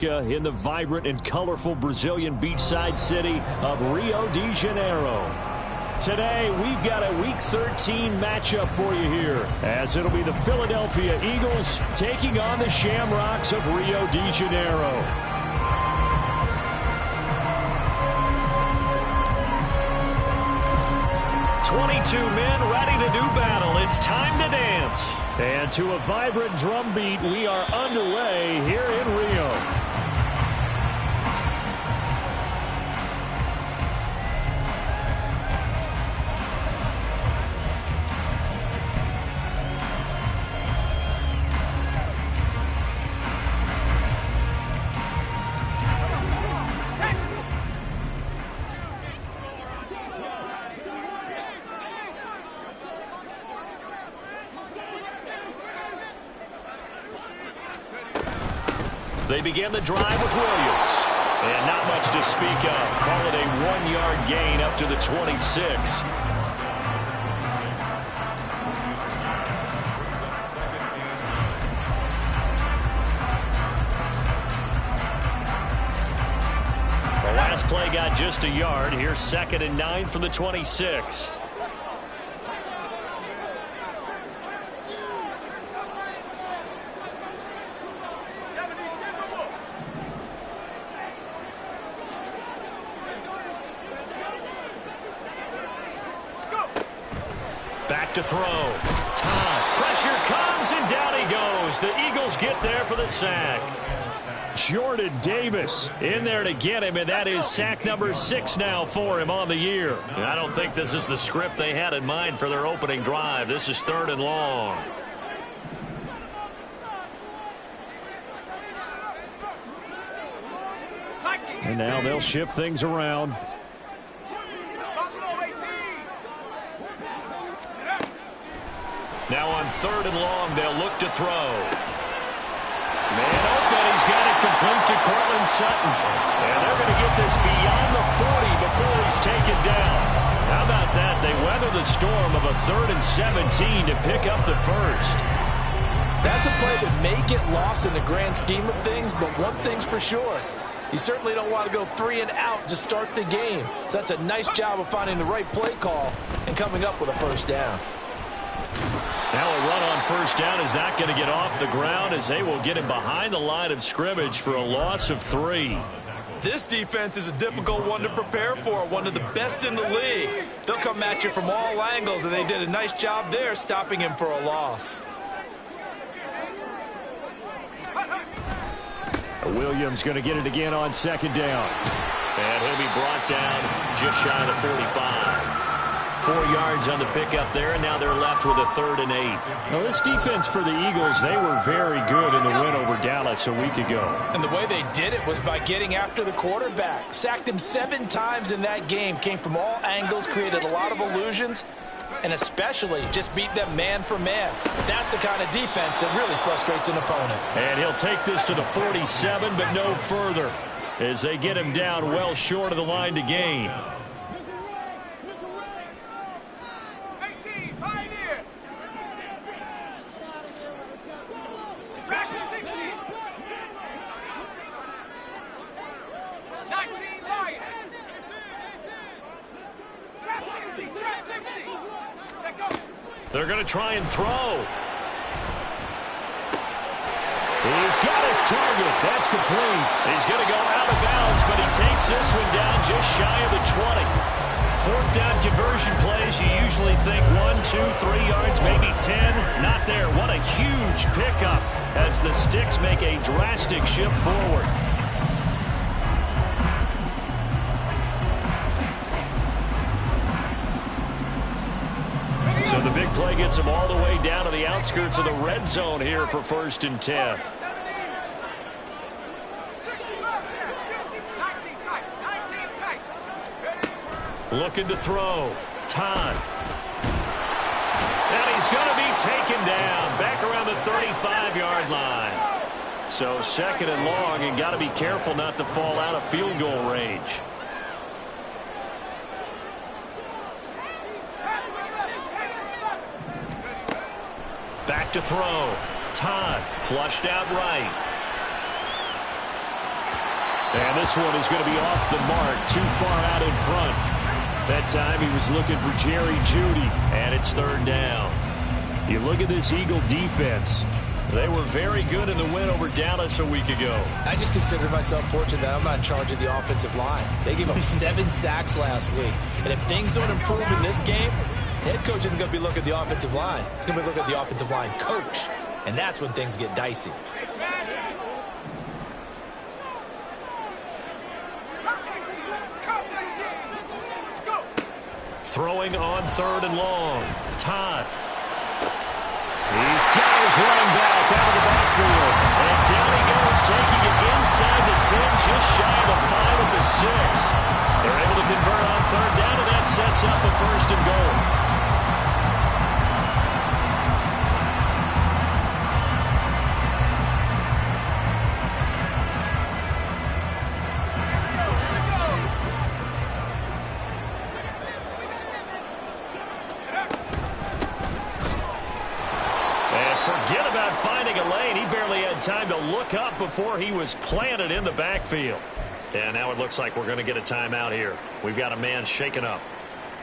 In the vibrant and colorful Brazilian beachside city of Rio de Janeiro. Today, we've got a Week 13 matchup for you here, as it'll be the Philadelphia Eagles taking on the Shamrocks of Rio de Janeiro. Men ready to do battle. It's time to dance. And to a vibrant drum beat, we are underway here in Rio. They begin the drive with Williams. And not much to speak of. Call it a 1-yard gain up to the 26. The last play got just a yard. Here's 2nd and 9 from the 26. Back to throw. Time. Pressure comes, and down he goes. The Eagles get there for the sack. Jordan Davis in there to get him, and that is sack number 6 now for him on the year. And I don't think this is the script they had in mind for their opening drive. This is 3rd and long. And now they'll shift things around. Now on 3rd and long, they'll look to throw. Man open, he's got it complete to Cortland Sutton. And they're going to get this beyond the 40 before he's taken down. How about that? They weather the storm of a 3rd and 17 to pick up the first. That's a play that may get lost in the grand scheme of things, but one thing's for sure. You certainly don't want to go 3 and out to start the game. So that's a nice job of finding the right play call and coming up with a first down. Now a run on first down is not going to get off the ground, as they will get him behind the line of scrimmage for a loss of 3. This defense is a difficult one to prepare for, one of the best in the league. They'll come at you from all angles, and they did a nice job there stopping him for a loss. Williams going to get it again on 2nd down. And he'll be brought down just shy of the 45. 4 yards on the pickup there, and now they're left with a 3rd and 8. Now, this defense for the Eagles, they were very good in the win over Dallas a week ago. And the way they did it was by getting after the quarterback. Sacked him 7 times in that game. Came from all angles, created a lot of illusions, and especially just beat them man for man. That's the kind of defense that really frustrates an opponent. And he'll take this to the 47, but no further, as they get him down well short of the line to gain. They're going to try and throw. He's got his target. That's complete. He's going to go out of bounds, but he takes this one down just shy of the 20. 4th down conversion plays, you usually think 1, 2, 3 yards, maybe 10. Not there. What a huge pickup as the Sticks make a drastic shift forward. So the big play gets them all the way down to the outskirts of the red zone here for 1st and 10. Looking to throw. Todd. And he's going to be taken down back around the 35-yard line. So 2nd and long, and got to be careful not to fall out of field goal range. Back to throw. Todd flushed out right. And this one is going to be off the mark, too far out in front. That time he was looking for Jerry Jeudy, and it's third down. You look at this Eagle defense. They were very good in the win over Dallas a week ago. I just consider myself fortunate that I'm not in charge of the offensive line. They gave up 7 sacks last week. And if things don't improve in this game, head coach isn't going to be looking at the offensive line. He's going to be looking at the offensive line coach. And that's when things get dicey. Throwing on third and long. Todd. He's got his running back out of the backfield. And down he goes, taking it inside the 10, just shy of the 5 at the 6. They're able to convert on third down, and that sets up a first and goal. Forget about finding a lane. He barely had time to look up before he was planted in the backfield. And now it looks like we're going to get a timeout here. We've got a man shaken up.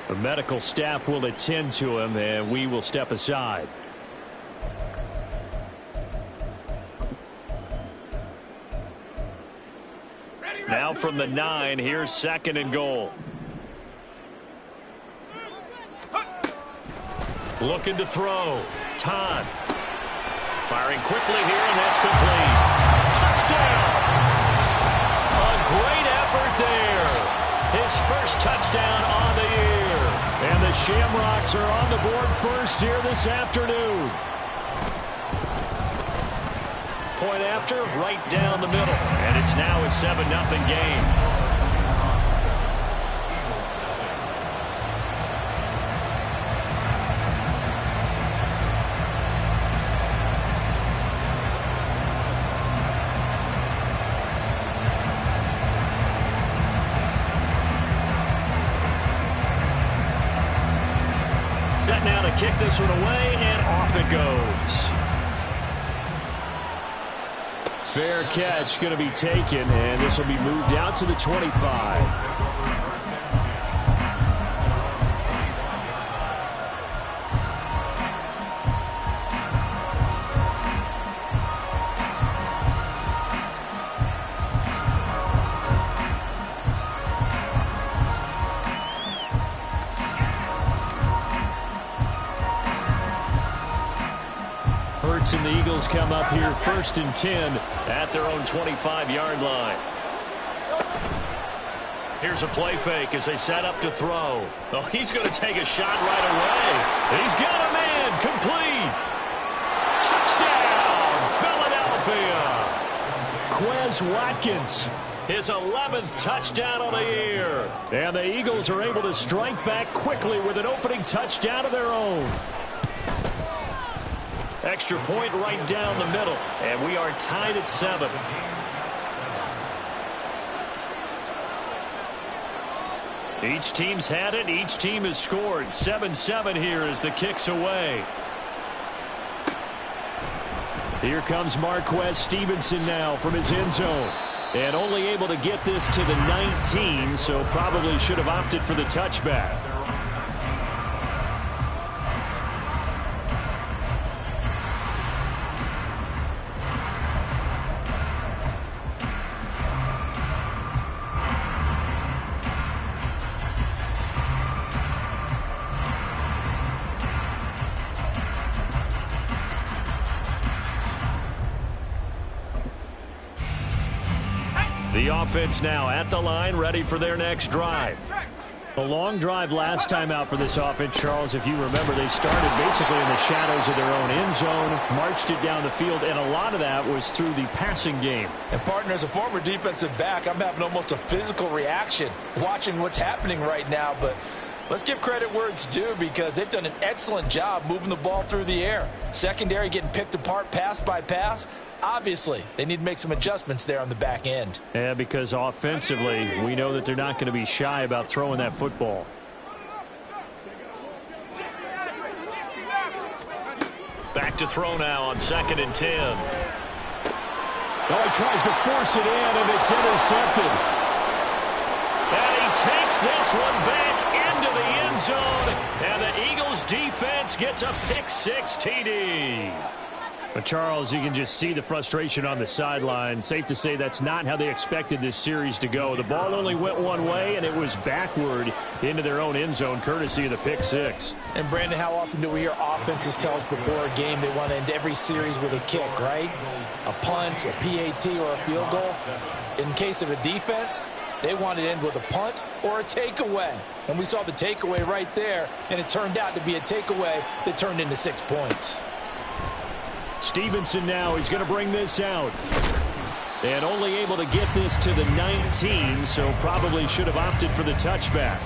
The medical staff will attend to him, and we will step aside. Now from the 9, here's second and goal. Looking to throw. Todd. Firing quickly here, and that's complete. Touchdown! A great effort there. His first touchdown on the year. And the Shamrocks are on the board first here this afternoon. Point after, right down the middle. And it's now a 7-0 game. Set now to kick this one away, and off it goes. Fair catch going to be taken, and this will be moved out to the 25. And the Eagles come up here first and 10 at their own 25-yard line. Here's a play fake as they set up to throw. Oh, he's going to take a shot right away. He's got a man. Complete. Touchdown, Philadelphia. Quez Watkins, his 11th touchdown of the year. And the Eagles are able to strike back quickly with an opening touchdown of their own. Extra point right down the middle, and we are tied at 7. Each team's had it. Each team has scored. 7-7 here as the kick's away. Here comes Marquez Stevenson now from his end zone. And only able to get this to the 19, so probably should have opted for the touchback. The offense now at the line, ready for their next drive. A long drive last time out for this offense, Charles. If you remember, they started basically in the shadows of their own end zone, marched it down the field, and a lot of that was through the passing game. And, partner, as a former defensive back, I'm having almost a physical reaction watching what's happening right now. But let's give credit where it's due because they've done an excellent job moving the ball through the air. Secondary getting picked apart pass by pass. Obviously, they need to make some adjustments there on the back end. Yeah, because offensively, we know that they're not going to be shy about throwing that football. Back to throw now on 2nd and 10. Oh, he tries to force it in, and it's intercepted. And he takes this one back into the end zone, and the Eagles defense gets a pick-6 TD. But Charles, you can just see the frustration on the sideline. Safe to say that's not how they expected this series to go. The ball only went one way, and it was backward into their own end zone, courtesy of the pick-6. And, Brandon, how often do we hear offenses tell us before a game they want to end every series with a kick, right? A punt, a PAT, or a field goal. In case of a defense, they want to end with a punt or a takeaway. And we saw the takeaway right there, and it turned out to be a takeaway that turned into 6 points. Stevenson now, he's going to bring this out. And only able to get this to the 19, so probably should have opted for the touchback.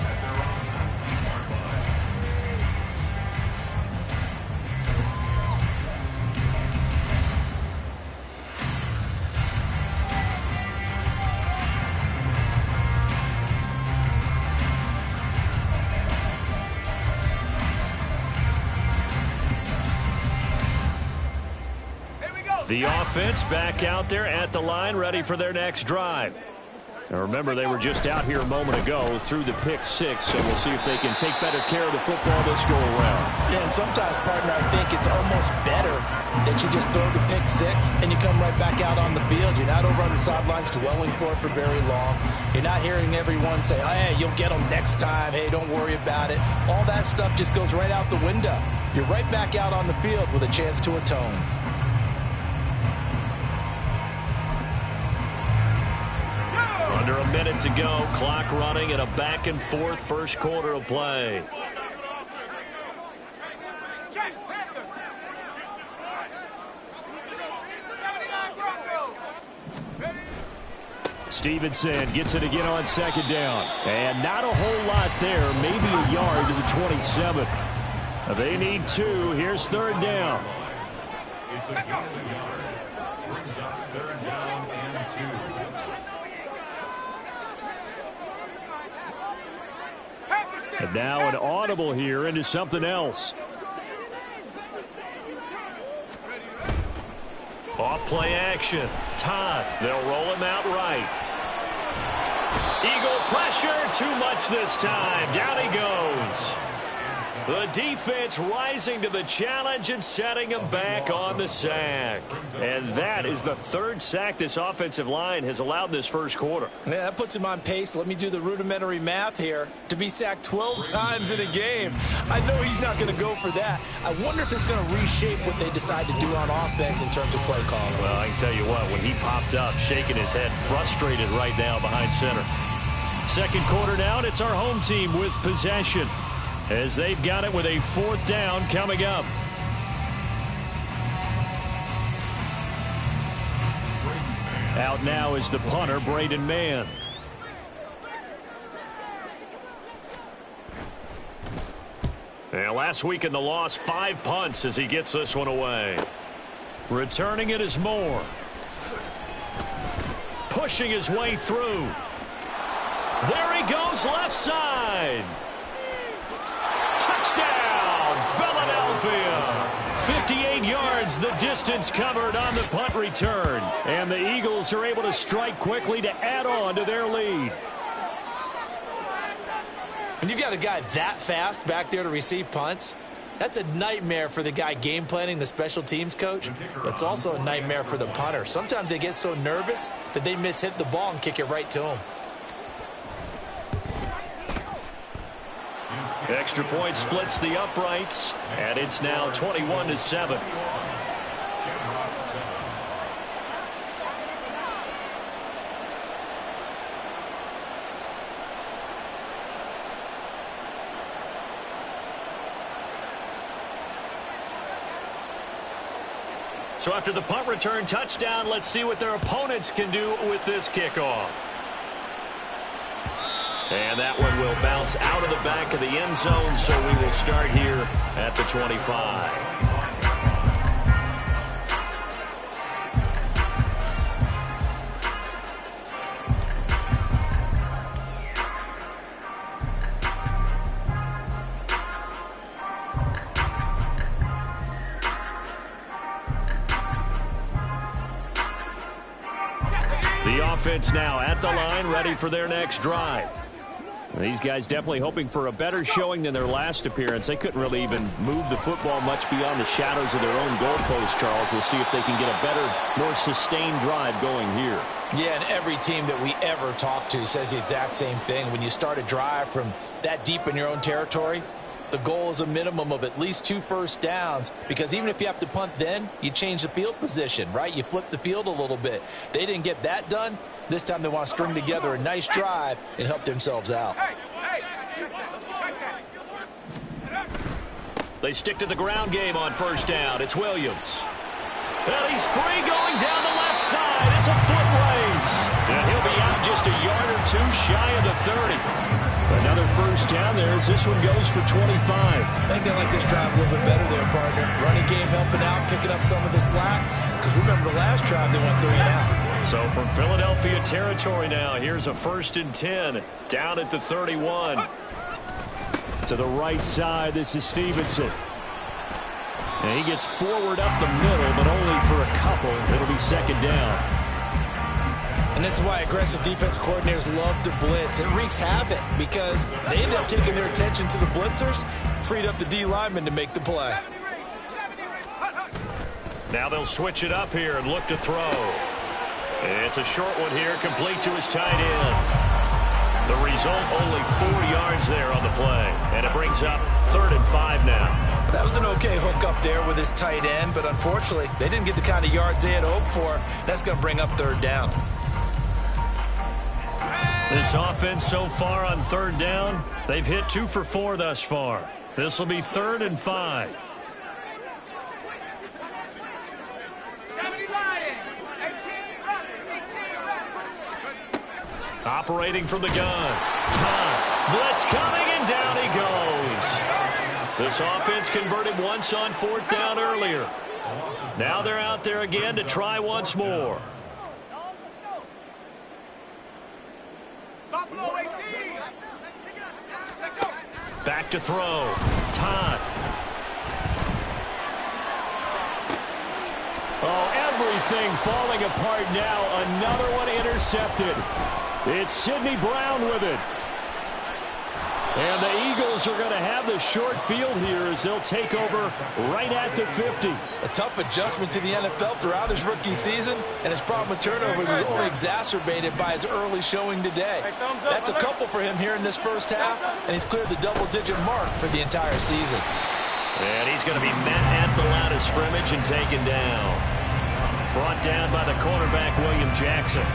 The offense back out there at the line, ready for their next drive. Now remember, they were just out here a moment ago through the pick-6, so we'll see if they can take better care of the football this go-around. Yeah, and sometimes, partner, I think it's almost better that you just throw the pick-6 and you come right back out on the field. You're not over on the sidelines dwelling for it for very long. You're not hearing everyone say, oh, hey, you'll get them next time. Hey, don't worry about it. All that stuff just goes right out the window. You're right back out on the field with a chance to atone. Under a minute to go, clock running, and a back-and-forth first quarter of play. Stevenson gets it again on second down. And not a whole lot there, maybe a yard to the 27. They need 2. Here's third down. It's a yard. Brings up third down and 2. And now an audible here into something else. Off play action. Todd. They'll roll him out right. Eagle pressure. Too much this time. Down he goes. The defense rising to the challenge and setting him back on the sack. And that is the 3rd sack this offensive line has allowed this first quarter. Yeah, that puts him on pace. Let me do the rudimentary math here. To be sacked 12 times in a game, I know he's not going to go for that. I wonder if it's going to reshape what they decide to do on offense in terms of play calling. Well, I can tell you what, when he popped up, shaking his head, frustrated right now behind center. Second quarter now, and it's our home team with possession, as they've got it with a 4th down coming up. Out now is the punter, Braden Mann. And last week in the loss, 5 punts as he gets this one away. Returning it is Moore. Pushing his way through. There he goes, left side. Touchdown, Philadelphia. 58 yards, the distance covered on the punt return. And the Eagles are able to strike quickly to add on to their lead. When you've got a guy that fast back there to receive punts, that's a nightmare for the guy game planning, the special teams coach. But it's also a nightmare for the punter. Sometimes they get so nervous that they mishit the ball and kick it right to him. Extra point splits the uprights, and it's now 21-7. So after the punt return touchdown, let's see what their opponents can do with this kickoff. And that one will bounce out of the back of the end zone, so we will start here at the 25. offense now at the line, ready for their next drive. These guys definitely hoping for a better showing than their last appearance. They couldn't really even move the football much beyond the shadows of their own goalpost, Charles. We'll see if they can get a better, more sustained drive going here. Yeah, and every team that we ever talk to says the exact same thing. When you start a drive from that deep in your own territory, the goal is a minimum of at least 2 first downs, because even if you have to punt then, you change the field position, right? You flip the field a little bit. They didn't get that done. This time they want to string together a nice drive and help themselves out. They stick to the ground game on first down. It's Williams. Well, he's free going down the left side. It's a foot race. And he'll be out just a yard or two shy of the 30. Another first down there as this one goes for 25. I think they like this drive a little bit better there, partner. Running game helping out, picking up some of the slack. Because remember the last drive they went 3 and out. So from Philadelphia territory now, here's a 1st and 10 down at the 31. To the right side, this is Stevenson. And he gets forward up the middle, but only for a couple. It'll be 2nd down. And this is why aggressive defense coordinators love to blitz. It wreaks havoc because they end up taking their attention to the blitzers, freed up the D lineman to make the play. Now they'll switch it up here and look to throw. It's a short one here, complete to his tight end. The result, only 4 yards there on the play. And it brings up 3rd and 5 now. That was an okay hook up there with his tight end, but unfortunately, they didn't get the kind of yards they had hoped for. That's going to bring up 3rd down. This offense so far on 3rd down, they've hit 2 for 4 thus far. This will be 3rd and 5. Operating from the gun. Time. Blitz coming, and down he goes. This offense converted once on 4th down earlier. Now they're out there again to try once more. Back to throw. Time. Oh, everything falling apart now. Another one intercepted. It's Sidney Brown with it. And the Eagles are going to have the short field here as they'll take over right at the 50. A tough adjustment to the NFL throughout his rookie season, and his problem with turnovers is only exacerbated by his early showing today. That's a couple for him here in this first half, and he's cleared the double-digit mark for the entire season. And he's going to be met at the line of scrimmage and taken down. Brought down by the cornerback, William Jackson.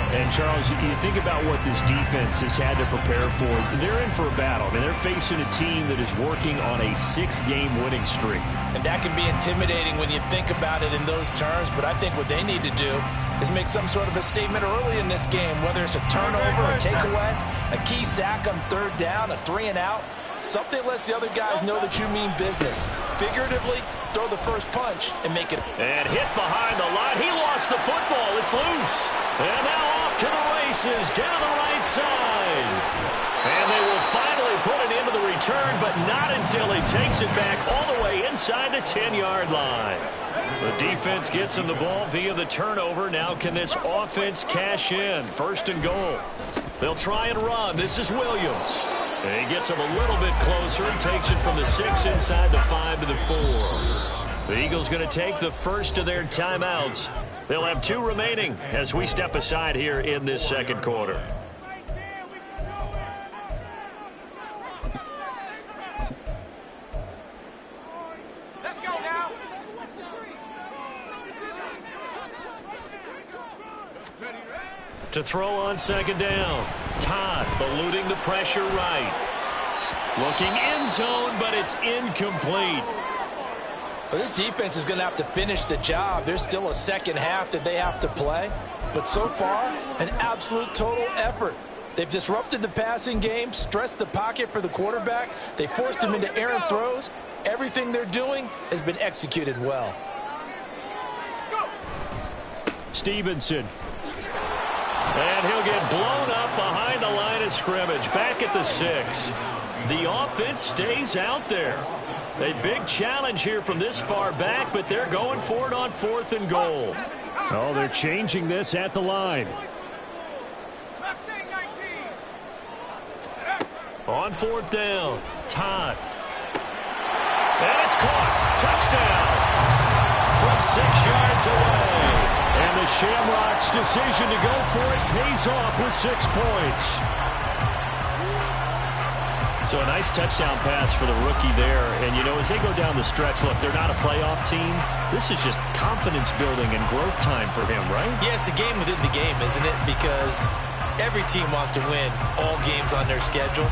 And, Charles, you think about what this defense has had to prepare for. They're in for a battle. I mean, they're facing a team that is working on a 6-game winning streak. And that can be intimidating when you think about it in those terms, but I think what they need to do is make some sort of a statement early in this game, whether it's a turnover, a takeaway, a key sack on 3rd down, a 3 and out. Something lets the other guys know that you mean business. Figuratively, throw the first punch and make it. And hit behind the line. He lost the football. It's loose. And now off to the races down the right side. And they will finally put it into the return, but not until he takes it back all the way inside the 10-yard line. The defense gets him the ball via the turnover. Now can this offense cash in? 1st and goal. They'll try and run. This is Williams. And he gets him a little bit closer. He takes it from the 6 inside the 5 to the 4. The Eagles going to take the first of their timeouts. They'll have 2 remaining as we step aside here in this 2nd quarter. Let's go now. To throw on 2nd down. Todd eluding the pressure right. Looking end zone, but it's incomplete. Well, this defense is going to have to finish the job. There's still a 2nd half that they have to play. But so far, an absolute total effort. They've disrupted the passing game, stressed the pocket for the quarterback. They forced him into errant throws. Everything they're doing has been executed well. Stevenson. And he'll get blown up behind the line of scrimmage. Back at the 6. The offense stays out there. A big challenge here from this far back, but they're going for it on 4th and goal. Oh, they're changing this at the line. On fourth down, Todd. And it's caught. Touchdown. From 6 yards away. And the Shamrocks' decision to go for it pays off with 6 points. So a nice touchdown pass for the rookie there. And, you know, as they go down the stretch, look, they're not a playoff team. This is just confidence building and growth time for him, right? Yeah, it's a game within the game, isn't it? Because every team wants to win all games on their schedule.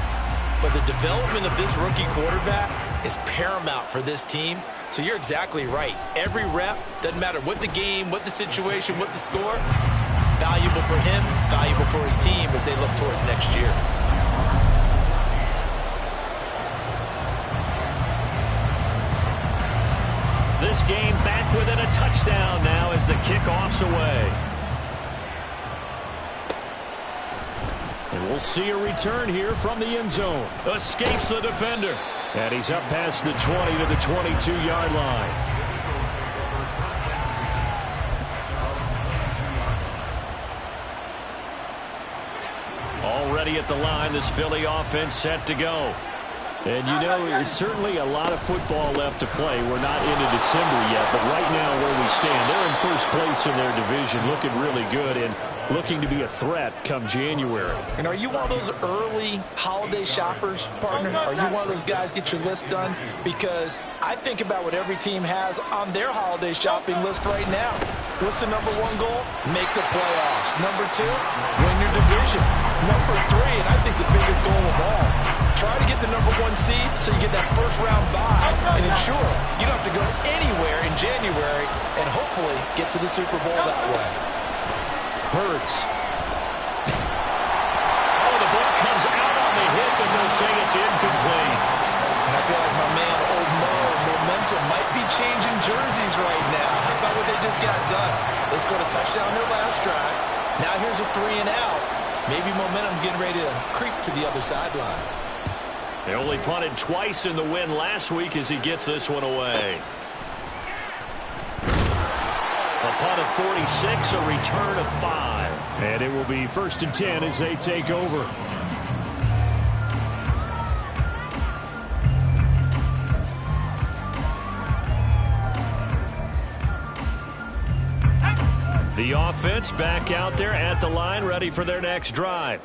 But the development of this rookie quarterback is paramount for this team. So you're exactly right. Every rep, doesn't matter what the game, what the situation, what the score, valuable for him, valuable for his team as they look towards next year. This game back within a touchdown now as the kickoff's away. And we'll see a return here from the end zone. Escapes the defender. And he's up past the 20 to the 22-yard line. Already at the line, this Philly offense set to go. And, you know, there's certainly a lot of football left to play. We're not into December yet, but right now where we stand, they're in first place in their division, looking really good and looking to be a threat come January. And are you one of those early holiday shoppers, partner? Are you one of those guys get your list done? Because I think about what every team has on their holiday shopping list right now. What's the number 1 goal? Make the playoffs. Number 2, win your division. Number 3, and I think the biggest goal of all, try to get the number 1 seed so you get that first-round bye and ensure you don't have to go anywhere in January and hopefully get to the Super Bowl that way. Hurts. Oh, the ball comes out on the hit, but they'll say it's incomplete. And I feel like my man, Old Mo, momentum might be changing jerseys right now. How about what they just got done? Let's go to touchdown their last drive. Now here's a 3 and out. Maybe momentum's getting ready to creep to the other sideline. They only punted twice in the win last week as he gets this one away. A punt of 46, a return of 5. And it will be 1st and 10 as they take over. The offense back out there at the line, ready for their next drive.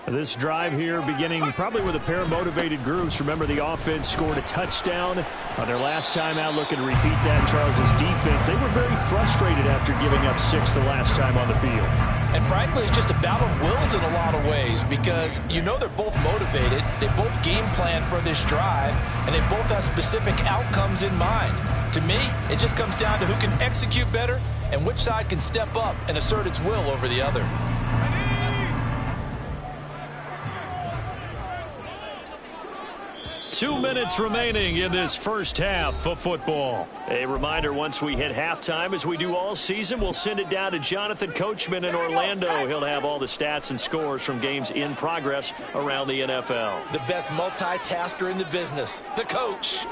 This drive here beginning probably with a pair of motivated groups. Remember, the offense scored a touchdown on their last time out, looking to repeat that in Charles's defense. They were very frustrated after giving up 6 the last time on the field. And frankly, it's just a battle of wills in a lot of ways because you know they're both motivated. They both game plan for this drive, and they both have specific outcomes in mind. To me, it just comes down to who can execute better and which side can step up and assert its will over the other. 2 minutes remaining in this first half of football. A reminder, once we hit halftime, as we do all season, we'll send it down to Jonathan Coachman in Orlando. He'll have all the stats and scores from games in progress around the NFL. The best multitasker in the business, the coach.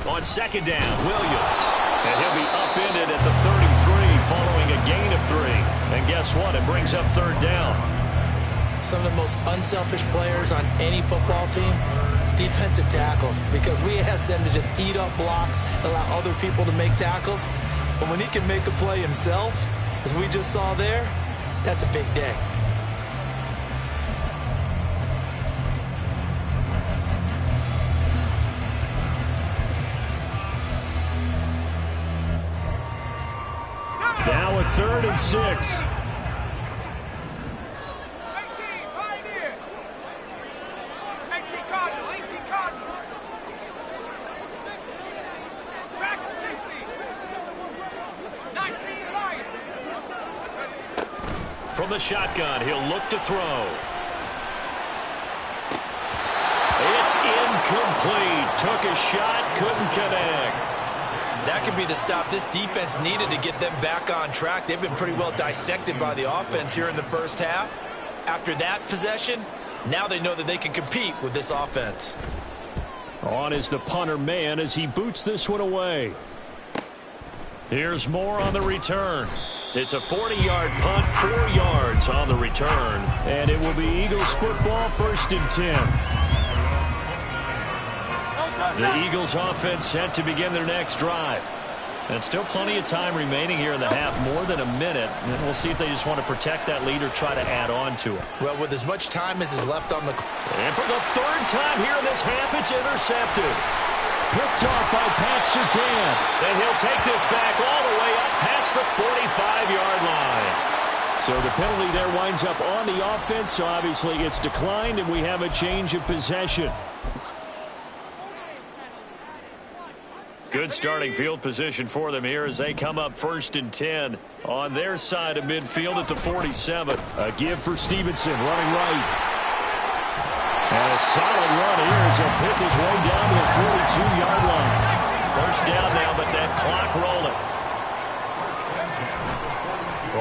On 2nd down, Williams. And he'll be upended at the 33 following a gain of 3. And guess what? It brings up 3rd down. Some of the most unselfish players on any football team, defensive tackles, because we ask them to just eat up blocks, allow other people to make tackles. But when he can make a play himself, as we just saw there, that's a big day. Now a 3rd and 6. From the shotgun, he'll look to throw. It's incomplete. Took a shot, couldn't connect. That could be the stop this defense needed to get them back on track. They've been pretty well dissected by the offense here in the first half. After that possession, now they know that they can compete with this offense. On is the punter man as he boots this one away. Here's more on the return. It's a 40-yard punt, 4 yards on the return. And it will be Eagles football, 1st and 10. The Eagles offense set to begin their next drive. And still plenty of time remaining here in the half, more than a minute. And we'll see if they just want to protect that lead or try to add on to it. Well, with as much time as is left on the clock. And for the 3rd time here in this half, it's intercepted. Picked off by Pat Surtain. And he'll take this back all the way up past the 45-yard line. So the penalty there winds up on the offense. So obviously it's declined, and we have a change of possession. Good starting field position for them here as they come up 1st and 10 on their side of midfield at the 47. A give for Stevenson, running right. And a solid run here as he'll pick his way down to the 42-yard line. 1st down now, but that clock rolling.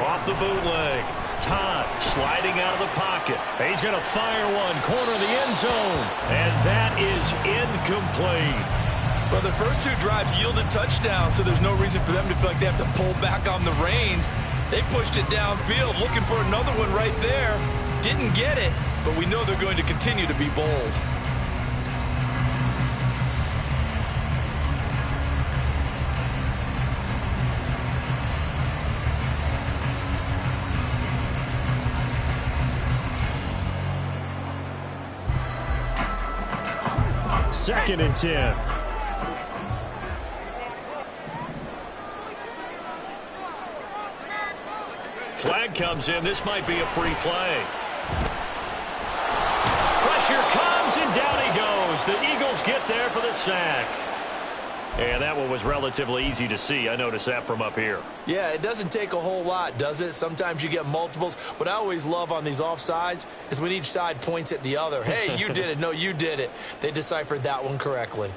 Off the bootleg. Todd sliding out of the pocket. He's going to fire one, corner of the end zone. And that is incomplete. Well, the first 2 drives yielded touchdowns, so there's no reason for them to feel like they have to pull back on the reins. They pushed it downfield, looking for another one right there. Didn't get it, but we know they're going to continue to be bold. Second and 10. Flag comes in. This might be a free play. Pressure comes, and down he goes. The Eagles get there for the sack. And that one was relatively easy to see. I noticed that from up here. Yeah, it doesn't take a whole lot, does it? Sometimes you get multiples. What I always love on these offsides is when each side points at the other. Hey, you did it. No, you did it. They deciphered that one correctly.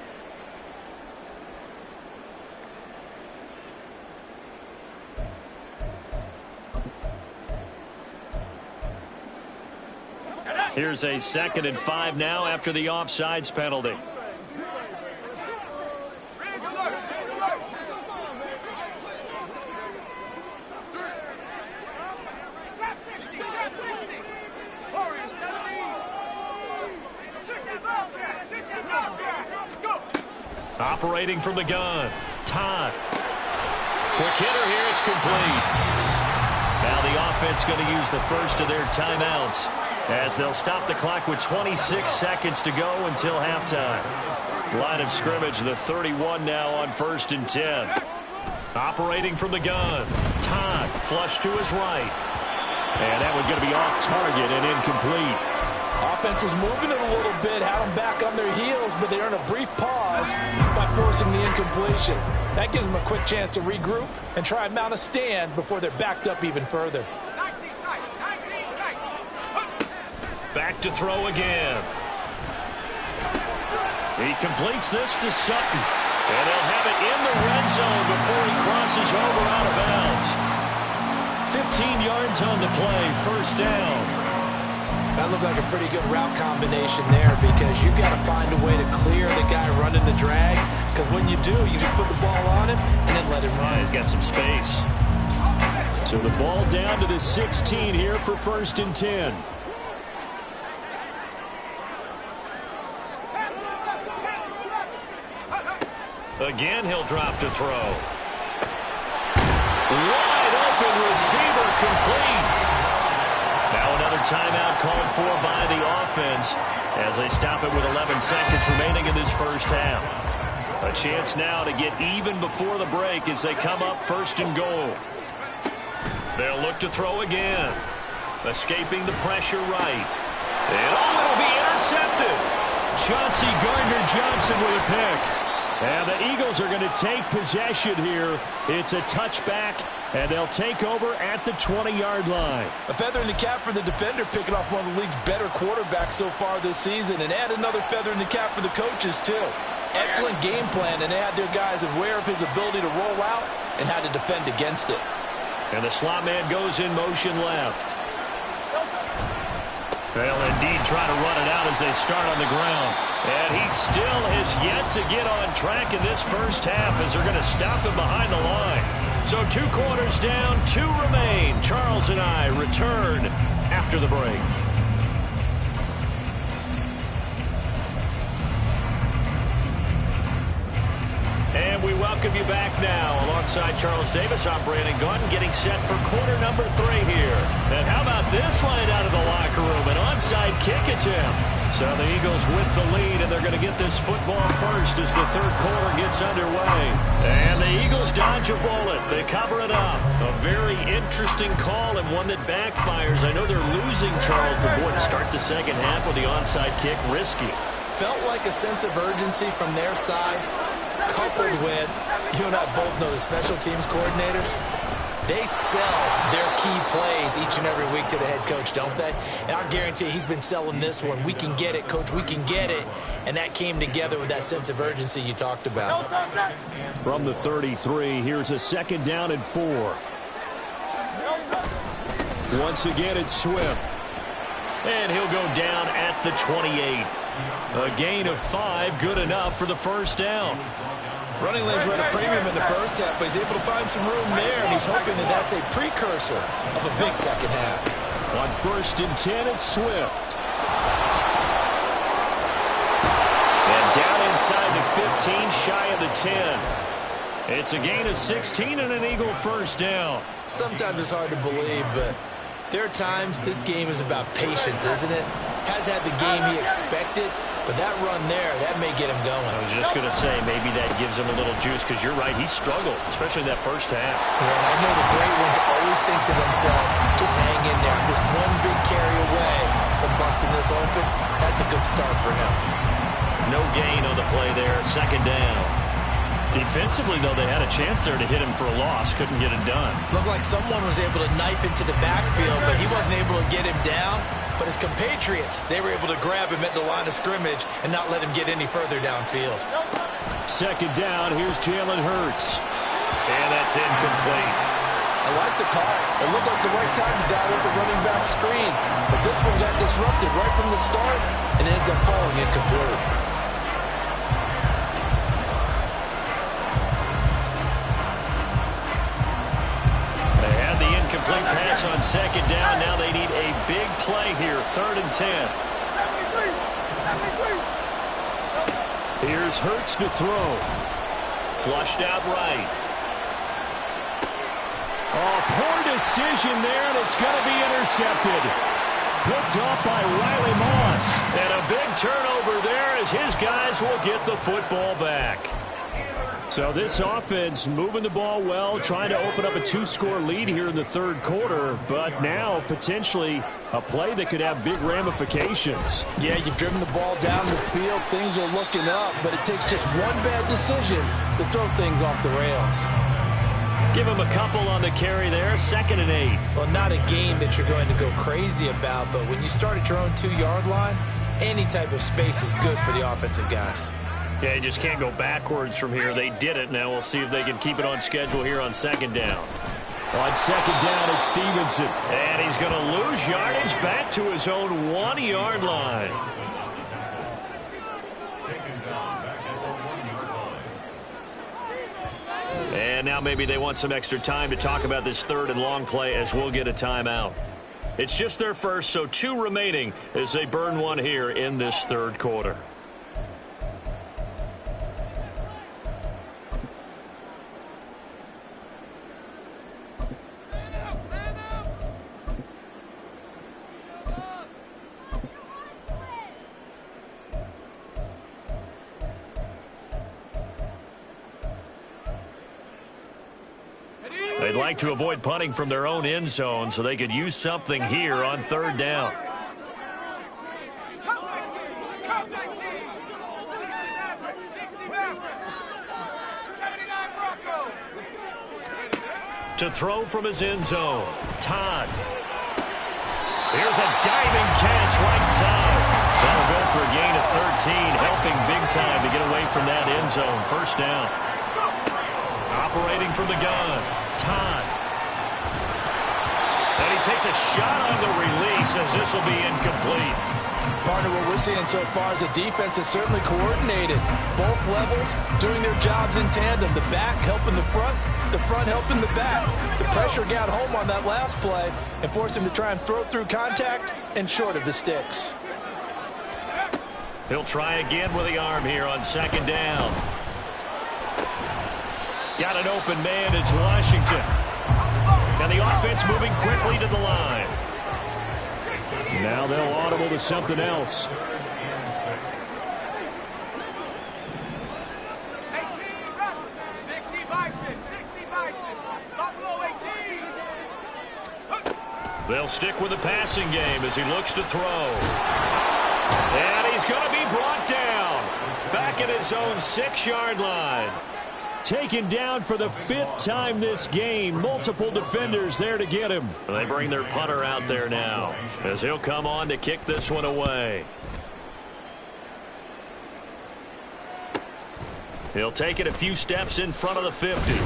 Here's a 2nd and 5 now after the offsides penalty. Operating from the gun. Todd. Quick hitter here. It's complete. Now the offense going to use the first of their timeouts as they'll stop the clock with 26 seconds to go until halftime. Line of scrimmage, the 31 now on 1st and 10. Operating from the gun. Todd flush to his right. And that one's going to be off target and incomplete. Offense was moving it a little bit, had them back on their heels, but they earned a brief pause by forcing the incompletion. That gives them a quick chance to regroup and try and mount a stand before they're backed up even further. 19 tight, 19 tight. Back to throw again. He completes this to Sutton. And they'll have it in the red zone before he crosses over out of bounds. 15 yards on the play, 1st down. That looked like a pretty good route combination there because you've got to find a way to clear the guy running the drag, because when you do, you just put the ball on him and then let him run. Yeah, he's got some space. So the ball down to the 16 here for 1st and 10. Again, he'll drop to throw. Wide open receiver, complete. Now another timeout called for by the offense as they stop it with 11 seconds remaining in this 1st half. A chance now to get even before the break as they come up 1st and goal. They'll look to throw again. Escaping the pressure right. And it'll be intercepted. Chauncey Gardner-Johnson with a pick. And the Eagles are going to take possession here. It's a touchback, and they'll take over at the 20-yard line. A feather in the cap for the defender, picking off one of the league's better quarterbacks so far this season, and add another feather in the cap for the coaches, too. Excellent game plan, and they had their guys aware of his ability to roll out and how to defend against it. And the slot man goes in motion left. They'll indeed try to run it out as they start on the ground. And he still has yet to get on track in this 1st half as they're going to stop him behind the line. So 2 quarters down, 2 remain. Charles and I return after the break. And we welcome you back now. Alongside Charles Davis, I'm Brandon Gunn, getting set for quarter number 3 here. And how about this line out of the locker room? An onside kick attempt. So the Eagles with the lead, and they're going to get this football first as the third quarter gets underway. And the Eagles dodge a bullet. They cover it up. A very interesting call and one that backfires. I know they're losing, Charles, but boy, to start the second half with the onside kick, risky. Felt like a sense of urgency from their side, coupled with, you and I both know the special teams coordinators, they sell their key plays each and every week to the head coach, don't they? And I guarantee he's been selling this one. We can get it, coach, we can get it. And that came together with that sense of urgency you talked about. From the 33, here's a 2nd down and 4. Once again, it's Swift. And he'll go down at the 28. A gain of 5, good enough for the first down. Running lanes were at a premium in the first half, but he's able to find some room there, and he's hoping that that's a precursor of a big second half. On 1st and 10, it's Swift. And down inside the 15, shy of the 10. It's a gain of 16 and an Eagle first down. Sometimes it's hard to believe, but there are times this game is about patience, isn't it? Has had the game he expected, but that run there, that may get him going. I was just going to say, maybe that gives him a little juice, because you're right, he struggled, especially in that first half. Yeah, and I know the great ones always think to themselves, just hang in there. Just one big carry away from busting this open. That's a good start for him. No gain on the play there, 2nd down. Defensively, though, they had a chance there to hit him for a loss. Couldn't get it done. Looked like someone was able to knife into the backfield, but he wasn't able to get him down. But his compatriots, they were able to grab him at the line of scrimmage and not let him get any further downfield. 2nd down, here's Jalen Hurts. And that's incomplete. I like the call. It looked like the right time to dial up the running back screen. But this one got disrupted right from the start and ends up falling incomplete. Incomplete pass on 2nd down. Now they need a big play here. 3rd and 10. Here's Hurts to throw. Flushed out right. Oh, poor decision there, and it's going to be intercepted. Picked off by Riley Moss. And a big turnover there as his guys will get the football back. So this offense moving the ball well, trying to open up a 2-score lead here in the 3rd quarter, but now potentially a play that could have big ramifications. Yeah, you've driven the ball down the field. Things are looking up, but it takes just one bad decision to throw things off the rails. Give him a couple on the carry there, 2nd and 8. Well, not a game that you're going to go crazy about, but when you start at your own 2-yard line, any type of space is good for the offensive guys. Yeah, you just can't go backwards from here. They did it. Now we'll see if they can keep it on schedule here on 2nd down. On 2nd down, it's Stevenson. And he's going to lose yardage back to his own 1-yard line. And now maybe they want some extra time to talk about this 3rd and long play as we'll get a timeout. It's just their first, so 2 remaining as they burn one here in this 3rd quarter. They'd like to avoid punting from their own end zone so they could use something here on 3rd down. To throw from his end zone, Todd. Here's a diving catch right side. That'll go for a gain of 13, helping big time to get away from that end zone. 1st down. Operating from the gun, Todd. And he takes a shot on the release as this will be incomplete. Partner, what we're seeing so far is the defense is certainly coordinated. Both levels doing their jobs in tandem. The back helping the front helping the back. The pressure got home on that last play and forced him to try and throw through contact and short of the sticks. He'll try again with the arm here on second down. Got an open man. It's Washington. And the offense moving quickly to the line. Now they'll audible to something else. 18, run. 60 Bison, 60 Bison. Buffalo 18. They'll stick with the passing game as he looks to throw. And he's going to be brought down. Back at his own 6-yard line. Taken down for the 5th time this game. Multiple defenders there to get him. They bring their punter out there now as he'll come on to kick this one away. He'll take it a few steps in front of the 50.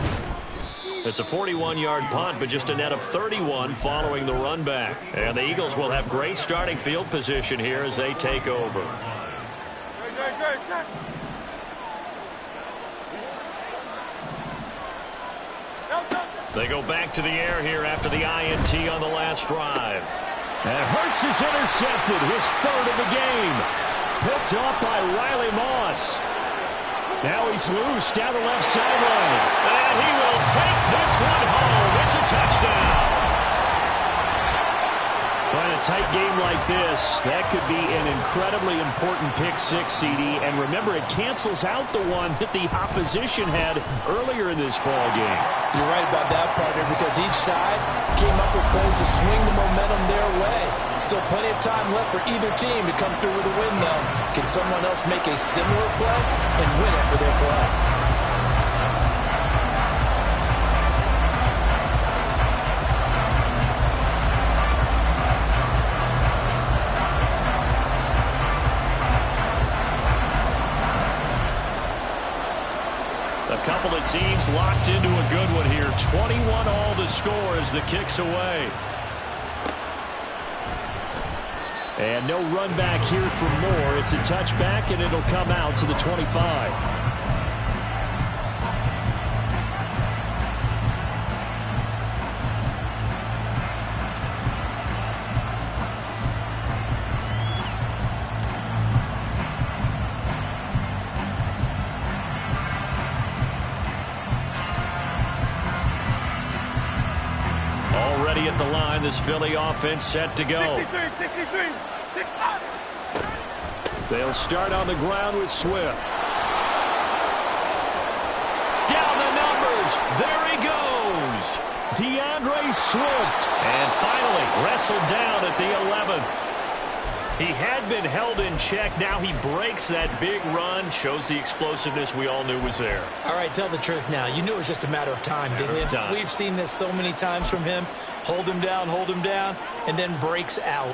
It's a 41-yard punt, but just a net of 31 following the run back. And the Eagles will have great starting field position here as they take over. They go back to the air here after the INT on the last drive. And Hurts is intercepted, his 3rd of the game. Picked off by Riley Moss. Now he's loose down the left sideline. And he will take this one home. It's a touchdown. But in a tight game like this, that could be an incredibly important pick-6, CD. And remember, it cancels out the one that the opposition had earlier in this ball game. You're right about that, partner, because each side came up with plays to swing the momentum their way. Still plenty of time left for either team to come through with a win, though. Can someone else make a similar play and win it for their club? A couple of teams locked into a good one here. 21 all the score as the kick's away. And no run back here for Moore. It's a touchback, and it'll come out to the 25. Already at the line, this Philly offense set to go. 63. They'll start on the ground with Swift. Down the numbers. There he goes. DeAndre Swift. And finally wrestled down at the 11. He had been held in check. Now he breaks that big run. Shows the explosiveness we all knew was there. All right, tell the truth now. You knew it was just a matter of time, didn't you? We've seen this so many times from him. Hold him down, and then breaks out.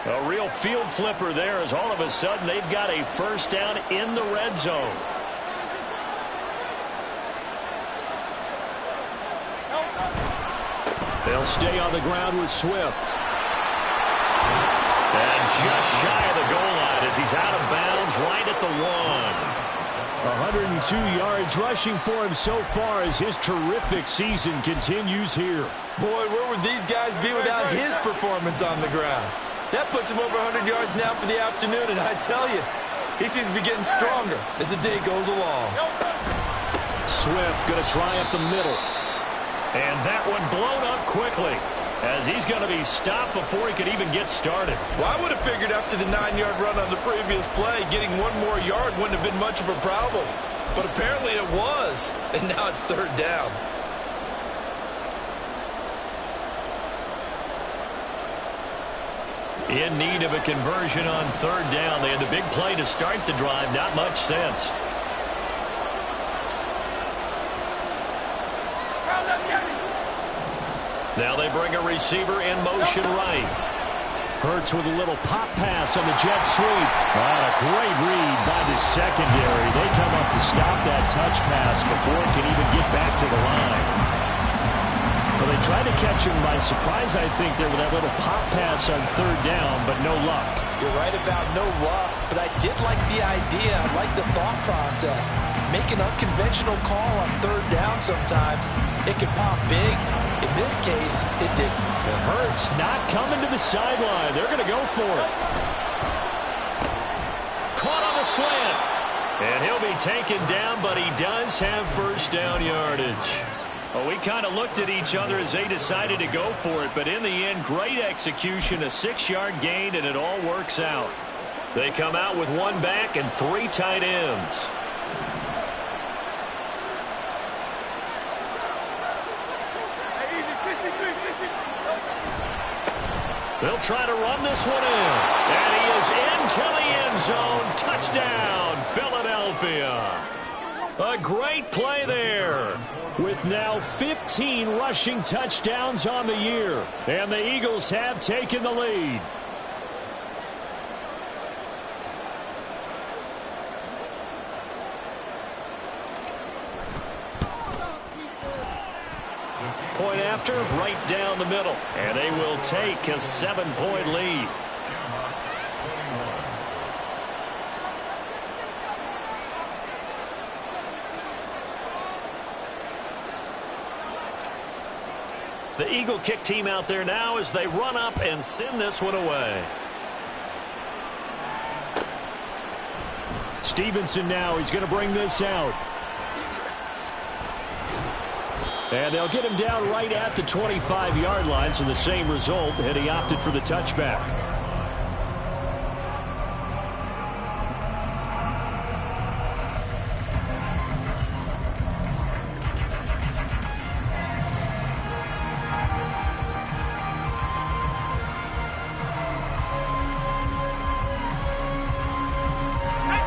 A real field flipper there as all of a sudden they've got a first down in the red zone. They'll stay on the ground with Swift. And just shy of the goal line as he's out of bounds right at the 1. 102 yards rushing for him so far as his terrific season continues here. Boy, where would these guys be without his performance on the ground? That puts him over 100 yards now for the afternoon, and I tell you, he seems to be getting stronger as the day goes along. Swift going to try up the middle. And that one blown up quickly as he's going to be stopped before he could even get started. Well, I would have figured after the 9-yard run on the previous play, getting one more yard wouldn't have been much of a problem. But apparently it was, and now it's 3rd down. In need of a conversion on 3rd down. They had the big play to start the drive. Not much sense. Now they bring a receiver in motion right. Hurts with a little pop pass on the jet sweep. A great read by the secondary. They come up to stop that touch pass before it can even get back to the line. Well, they tried to catch him by surprise, I think, there with that little pop pass on third down, but no luck. You're right about no luck, but I did like the idea. I like the thought process. Make an unconventional call on third down sometimes. It can pop big. In this case, it didn't. It hurts not coming to the sideline. They're going to go for it. Caught on the slant. And he'll be taken down, but he does have first down yardage. Well, we kind of looked at each other as they decided to go for it, but in the end, great execution, a 6-yard gain, and it all works out. They come out with one back and 3 tight ends. They'll try to run this one in. And he is into the end zone. Touchdown, Philadelphia. A great play there. With now 15 rushing touchdowns on the year. And the Eagles have taken the lead. Point after, right down the middle. And they will take a 7-point lead. The Eagle kick team out there now as they run up and send this one away. Stevenson now, he's going to bring this out. And they'll get him down right at the 25-yard line, so the same result, and he opted for the touchback.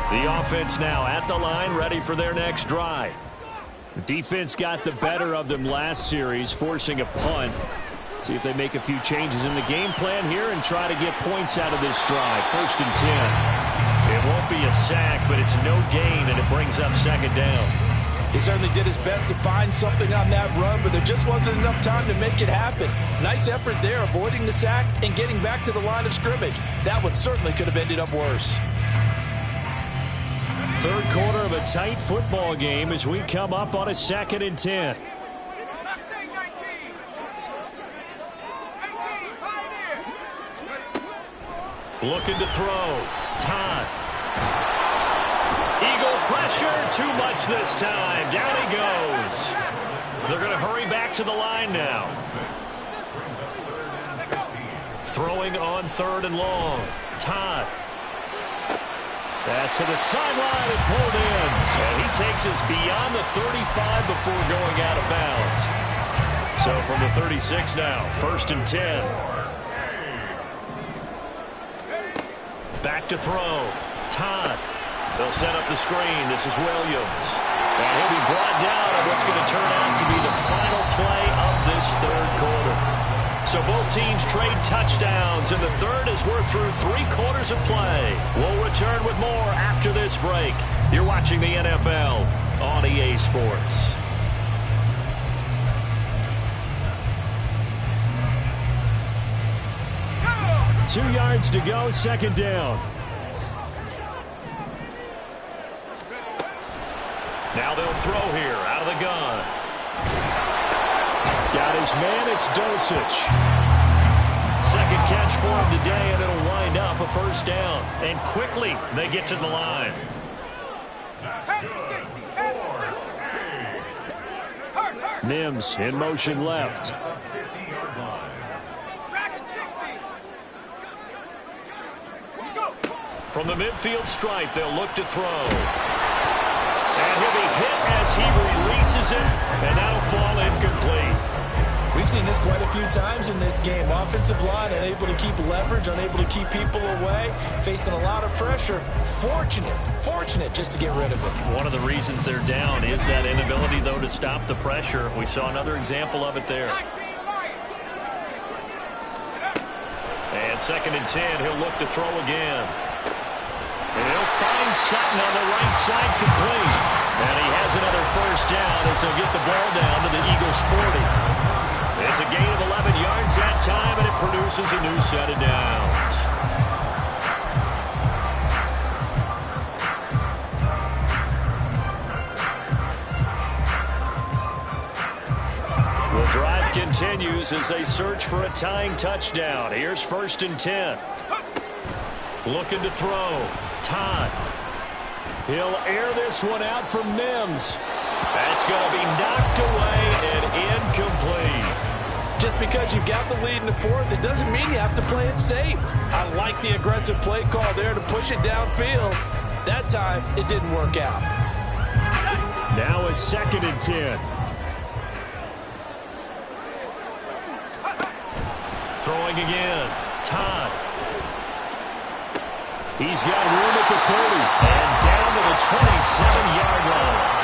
The offense now at the line, ready for their next drive. The defense got the better of them last series, forcing a punt. See if they make a few changes in the game plan here and try to get points out of this drive. 1st and 10. It won't be a sack, but it's no gain, and it brings up 2nd down. He certainly did his best to find something on that run, but there just wasn't enough time to make it happen. Nice effort there, avoiding the sack and getting back to the line of scrimmage. That one certainly could have ended up worse. Third quarter of a tight football game as we come up on a 2nd and 10. Looking to throw. Todd. Eagle pressure. Too much this time. Down he goes. They're going to hurry back to the line now. Throwing on 3rd and long. Todd. Pass to the sideline and pulled in. And he takes us beyond the 35 before going out of bounds. So from the 36 now, 1st and 10. Back to throw. Todd. They'll set up the screen. This is Williams. And he'll be brought down on what's going to turn out to be the final play of this 3rd quarter. So both teams trade touchdowns, and the third as we're through 3 quarters of play. We'll return with more after this break. You're watching the NFL on EA Sports. Go! 2 yards to go, 2nd down. Now they'll throw here out of the gun. Got his man, it's Dosich. 2nd catch for him today, and it'll wind up a 1st down. And quickly, they get to the line. Mims in motion left. From the midfield stripe, they'll look to throw. And he'll be hit as he releases it, and that'll fall incomplete. We've seen this quite a few times in this game. Offensive line unable to keep leverage, unable to keep people away, facing a lot of pressure. Fortunate just to get rid of it. One of the reasons they're down is that inability, though, to stop the pressure. We saw another example of it there. And 2nd and 10, he'll look to throw again. And he'll find Sutton on the right side complete. And he has another 1st down as he'll get the ball down to the Eagles' 40. It's a gain forces a new set of downs. The drive continues as they search for a tying touchdown. Here's 1st and 10. Looking to throw. Todd. He'll air this one out for Mims. That's going to be knocked away and incomplete. Just because you've got the lead in the fourth, it doesn't mean you have to play it safe. I like the aggressive play call there to push it downfield. That time, it didn't work out. Now is 2nd and 10. Throwing again. Todd. He's got room at the 30. And down to the 27-yard line.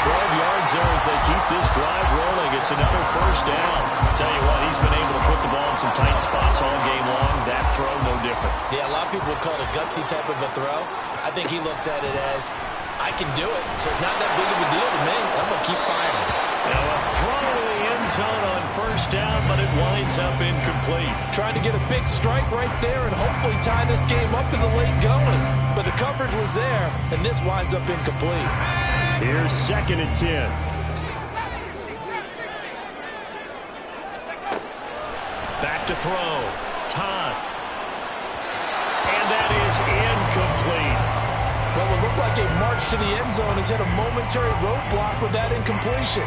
12 yards there as they keep this drive rolling. It's another 1st down. I'll tell you what, he's been able to put the ball in some tight spots all game long. That throw, no different. Yeah, a lot of people would call it a gutsy type of a throw. I think he looks at it as, I can do it, so it's not that big of a deal to me. I'm going to keep firing. Now a throw to the end zone on 1st down, but it winds up incomplete. Trying to get a big strike right there and hopefully tie this game up in the late going. But the coverage was there, and this winds up incomplete. Here's 2nd and 10. Back to throw. Todd. And that is incomplete. What would look like a march to the end zone has hit a momentary roadblock with that incompletion.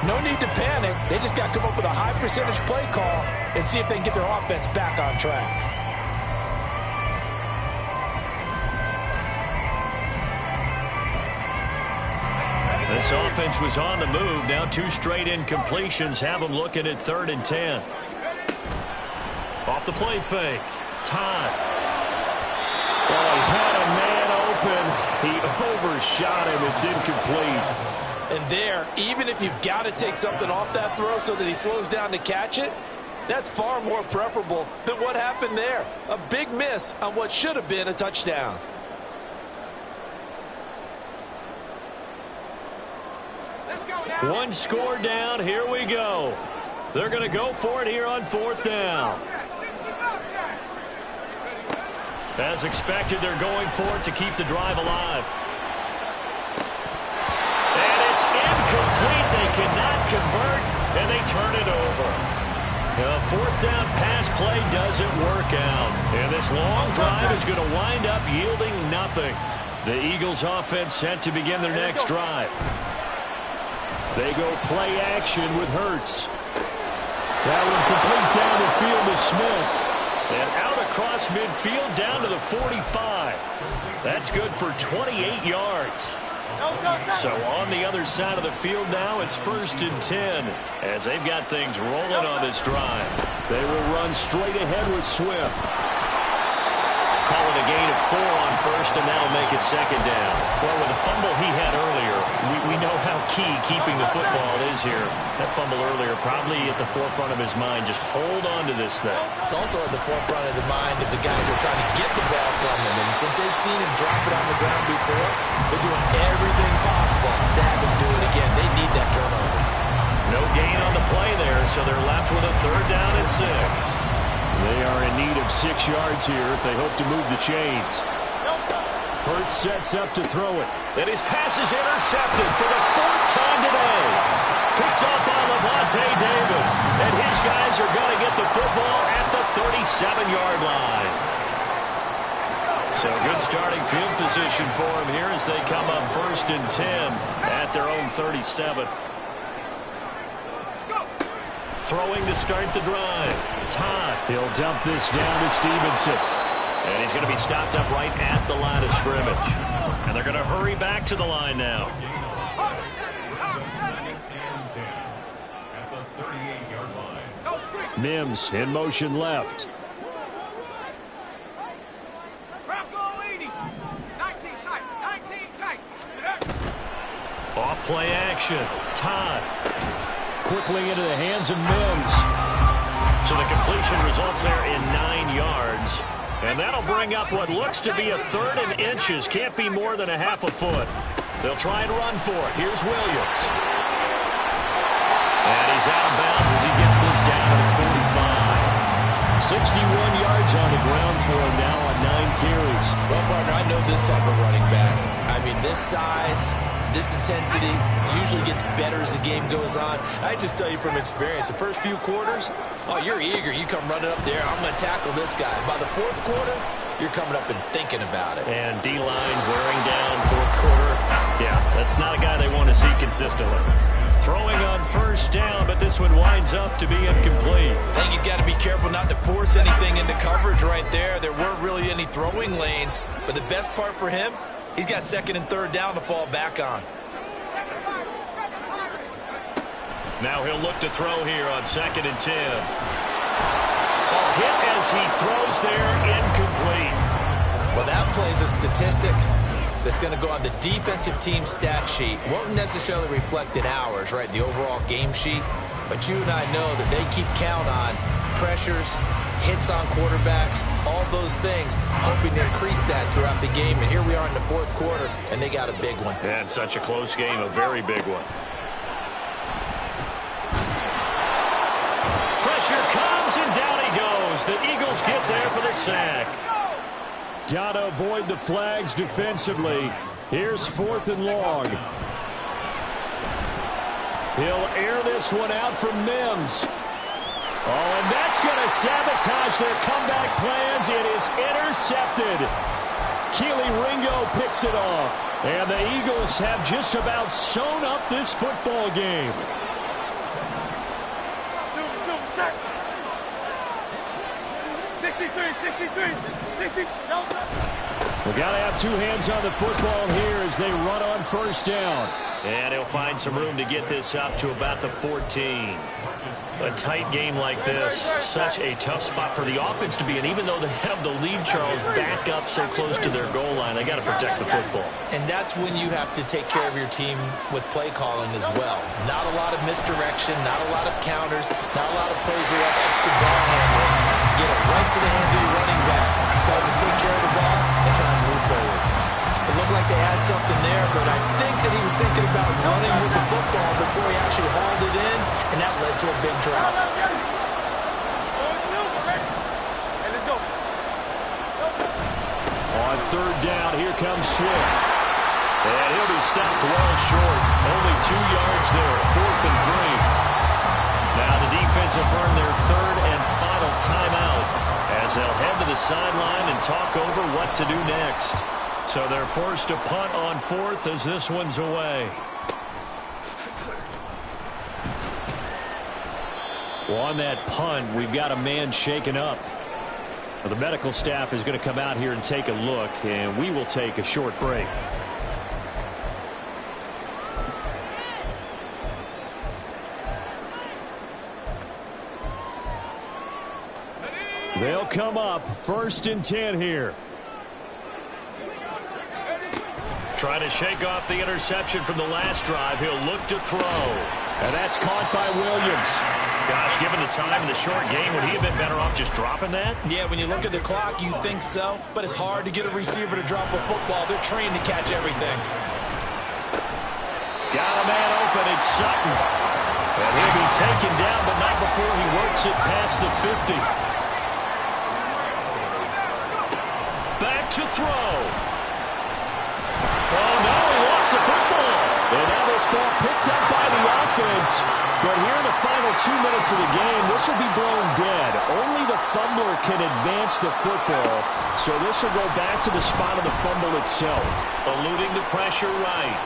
No need to panic. They just got to come up with a high percentage play call and see if they can get their offense back on track. This offense was on the move. Now 2 straight incompletions have them looking at 3rd and 10. Off the play fake. Todd. Oh, he had a man open. He overshot him. It's incomplete. And there, even if you've got to take something off that throw so that he slows down to catch it, that's far more preferable than what happened there. A big miss on what should have been a touchdown. One score down. Here we go. They're going to go for it here on 4th down. As expected, they're going for it to keep the drive alive. And it's incomplete. They cannot convert, and they turn it over. The 4th down pass play doesn't work out. And this long drive is going to wind up yielding nothing. The Eagles offense set to begin their next drive. They go play action with Hurts. That one complete down the field to Smith. And out across midfield down to the 45. That's good for 28 yards. So on the other side of the field now, it's 1st and 10 as they've got things rolling on this drive. They will run straight ahead with Swift. Call it a gain of 4 on 1st, and that'll make it 2nd down. Well, with the fumble he had earlier, we know how key keeping the football is here. That fumble earlier probably at the forefront of his mind. Just hold on to this thing. It's also at the forefront of the mind of the guys who are trying to get the ball from him. And since they've seen him drop it on the ground before, they're doing everything possible to have him do it again. They need that turnover. No gain on the play there, so they're left with a 3rd down and 6. They are in need of 6 yards here if they hope to move the chains. Hurts sets up to throw it. And his pass is intercepted for the 4th time today. Picked up by Levante David. And his guys are going to get the football at the 37-yard line. So good starting field position for him here as they come up 1st and 10 at their own 37. Throwing to start the drive. Todd. He'll dump this down to Stevenson. And he's going to be stopped up right at the line of scrimmage. And they're going to hurry back to the line now. At the 38-yard line. Mims in motion left. Off play action. Todd. Quickly into the hands of Mims. So the completion results there in 9 yards. And that'll bring up what looks to be a 3rd and inches. Can't be more than a half a foot. They'll try and run for it. Here's Williams. And he's out of bounds as he gets this down to the 45. for him now on 9 carries. Well, partner, I know this type of running back. I mean, this size, this intensity usually gets better as the game goes on. I just tell you from experience, the first few quarters, oh, you're eager. You come running up there, I'm going to tackle this guy. By the fourth quarter, you're coming up and thinking about it. And D-line wearing down fourth quarter. Yeah, that's not a guy they want to see consistently. Throwing on first down, but this one winds up to be incomplete. I think he's got to be careful not to force anything into coverage right there. There weren't really any throwing lanes, but the best part for him, he's got second and third down to fall back on. Now he'll look to throw here on 2nd and 10. Ball hit as he throws there, incomplete. Well, that plays a statistic that's going to go on the defensive team stat sheet. Won't necessarily reflect in ours, right, the overall game sheet. But you and I know that they keep count on pressures, hits on quarterbacks, all those things, hoping to increase that throughout the game. And here we are in the fourth quarter, and they got a big one. And such a close game, a very big one. Pressure comes, and down he goes. The Eagles get there for the sack. Got to avoid the flags defensively. Here's 4th and long. He'll air this one out from Mims. Oh, and that's going to sabotage their comeback plans. It is intercepted. Keely Ringo picks it off. And the Eagles have just about sewn up this football game. We got to have two hands on the football here as they run on first down. And he'll find some room to get this up to about the 14. A tight game like this, such a tough spot for the offense to be in. Even though they have the lead, Charles, back up so close to their goal line, they got to protect the football. And that's when you have to take care of your team with play calling as well. Not a lot of misdirection, not a lot of counters, not a lot of plays where you have extra ball handling. Get it right to the hands of your running back. Tell them to take care of the ball and try and move forward. It looked like they had something there, but I think that he was thinking about running with the football before he actually hauled it in, and that led to a big drop. On third down, here comes Swift. And he'll be stopped well short. Only 2 yards there, 4th and 3. Now the defense will burn their third and final timeout as they'll head to the sideline and talk over what to do next. So they're forced to punt on 4th as this one's away. Well, on that punt, we've got a man shaken up. Well, the medical staff is going to come out here and take a look, and we will take a short break. They'll come up 1st and 10 here. Trying to shake off the interception from the last drive. He'll look to throw. And that's caught by Williams. Gosh, given the time in the short game, would he have been better off just dropping that? Yeah, when you look at the clock, you think so. But it's hard to get a receiver to drop a football. They're trained to catch everything. Got a man open. It's Sutton. And he'll be taken down, but not before he works it past the 50. Back to throw. Oh, no, he lost the football. And now this ball picked up by the offense. But here in the final 2 minutes of the game, this will be blown dead. Only the fumbler can advance the football. So this will go back to the spot of the fumble itself. Eluding the pressure right.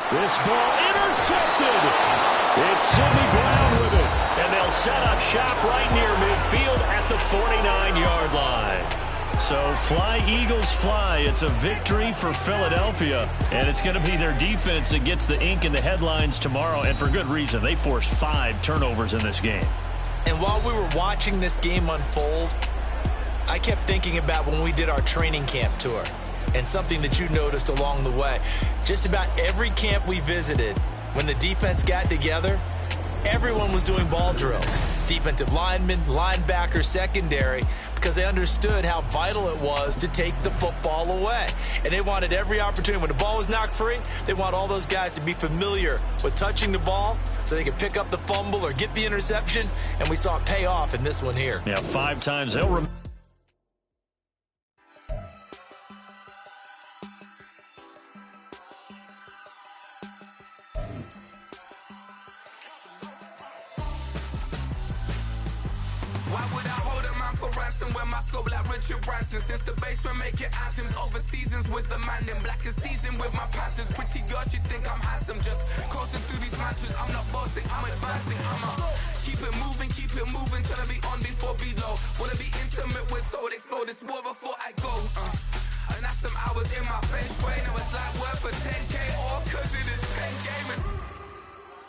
This ball intercepted. It's Sidney Brown with it. And they'll set up shop right near midfield at the 49-yard line. So fly, Eagles, fly. It's a victory for Philadelphia. And it's going to be their defense that gets the ink in the headlines tomorrow. And for good reason. They forced 5 turnovers in this game. And while we were watching this game unfold, I kept thinking about when we did our training camp tour. And something that you noticed along the way. Just about every camp we visited, when the defense got together, everyone was doing ball drills. Defensive linemen, linebackers, secondary, because they understood how vital it was to take the football away. And they wanted every opportunity. When the ball was knocked free, they want all those guys to be familiar with touching the ball so they could pick up the fumble or get the interception. And we saw it pay off in this one here. Yeah, 5 times. They'll remember. Why would I hold a man for ransom when my scope like Richard Branson? Since the basement making anthems over seasons with the man in black is teasing with my Panthers. Pretty girl, she think I'm handsome. Just coasting through these mantras. I'm not bossing, I'm advancing. Keep it moving till I be on before below. Wanna be intimate with soul, explode this war before I go. And that's some hours in my feng shui. Now it's like work for 10